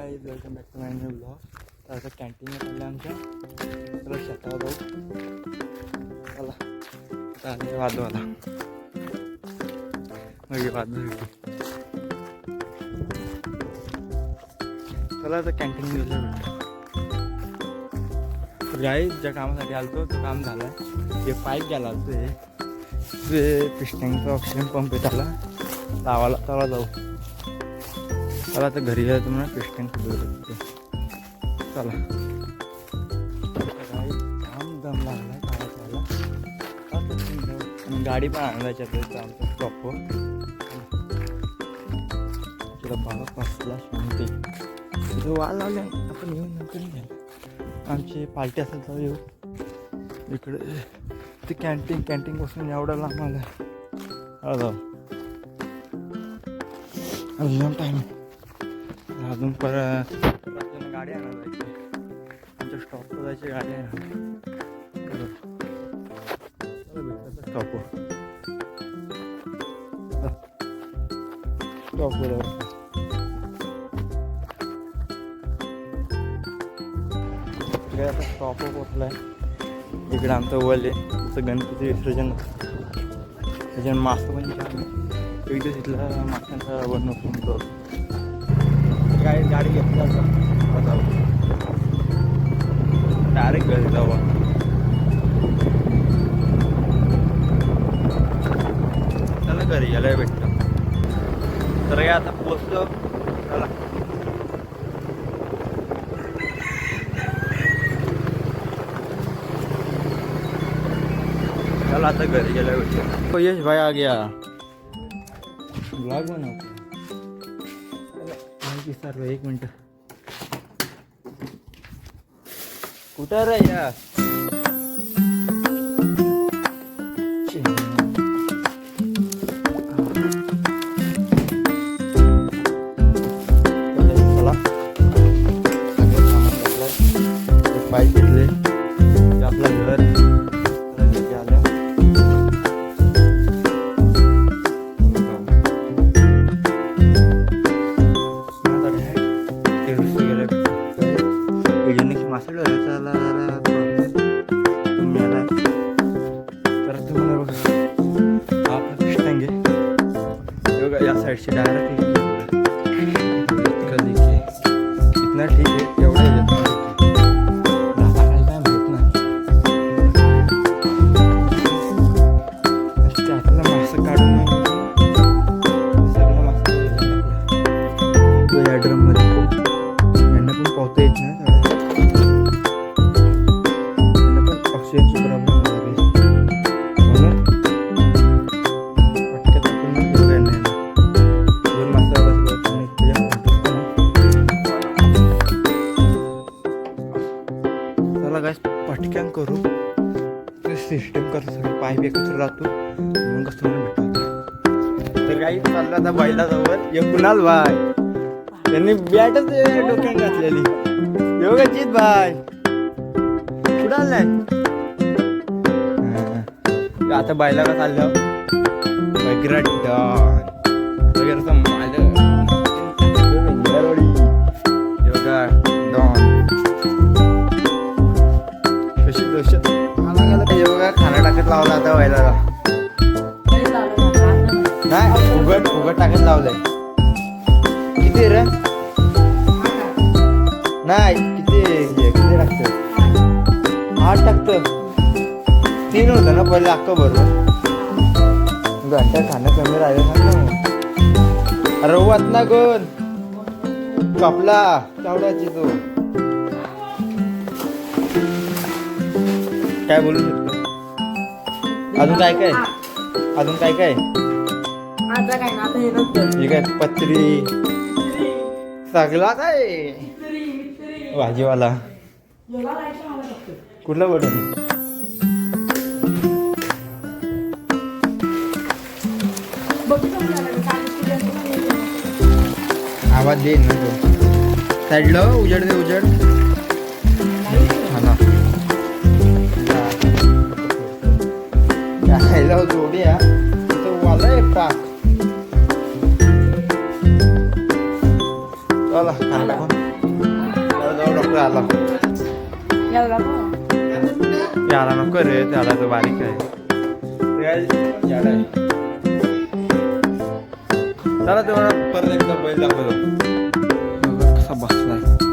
Guys, welcome back to my new blog. तर आता canteen चाललं आमच्या. चला शेतावर जाऊ. चला आता आले वादवाला मग वादळ. चला आता कॅन्टीन गेलं भेटतो. तर गाईज, ज्या कामासाठी आलतो तो काम झाला. हे पाईप गेला ते पिस्टनचा ऑक्सिजन पंप आहे त्याला लावायला. चला जाऊ. चला आता घरी जायचं म्हणून पिस्टन खोलू शकतो. चला काम दम लागलाय कामाला. आणि गाडी पण आणायची आहे आमच्या स्टॉपवर. तुला बाबा पाचला शांती जो वाल लावले आपण येऊन नंतर घ्यायला. आमची पार्टी असेल तर येऊ. इकडे ते कॅन्टीनपासून एवढा लांब आला. जाऊ अजून टाईम. अजून परत गाडी आणायला जायची. आमच्या स्टॉपवर जायची गाडी आहे. स्टॉपवर आता स्टॉपवर पोचलाय. इकडे आमचं वल आहे. आमचं गणपती विसर्जन त्याच्यानं मास्क पण छान. एकदा तिथला माशांचा बनवतो. गाडी घेतली जाऊ डायरेक्ट घरी जाऊ. चला घरी यायला भेटतं. तर काय आता पोचतो. चला चला आता घरी गेला भेटतो. यश भाई आ गया. ब्लॉग बनवतो. सर एक मिनट. कुठं रे या पाय घेतले आपलं घर आलं. मासेड त्याला आपलं पिस्टन घे. या साईडची डायरेक्ट कधी इतना ठीक आहे. एवढं आपल्याला मासं काढून सगळं मासं या ड्रम मध्ये यांना पण पावता येत नाही. ऑक्सिजनची प्रॉब्लेम लागली म्हणून पटक्यात आपण दोन मासा. चला गाइस पटक्यान करू. सिस्टम करतो सगळं. पाईप एकत्र राहतो मग कस्टमर भेटतो. तर काही चाललं आता बैलाजवळ. ये कुणाल भाई त्यांनी बॅटच डोक्यात घातलेली. योगा जीत भाई कुणाल नाही. आता बायला का चाललं वगैरे डॉन वगैरे योगा डॉन कशी दहशत योगा खाना टाकत लावला. आता व्हायला नाही उघड टाकत लावलंय. किती रे नाही किती टाकत 8 टाकतं. 3 होतं ना पहिले अक्का बरोबर. घंटा खाणं कमी राहिलं ना. अरे वात ना कोण कापला चावड्याची तो. काय बोलू शकतो. अजून काय हे काय पत्री सगळा काय भाजीवाला. कुठला बटन आवाज देईल ना तो. साईडला उजड दे उजड. खायला जोडी वाला एक टाक. चला खायला आला याला बघ. याला नको रे त्याला तो बारीक आहे याला आहे. चला तुम्हाला परत एकदा बैल दाखवतो बघा कसा बसलाय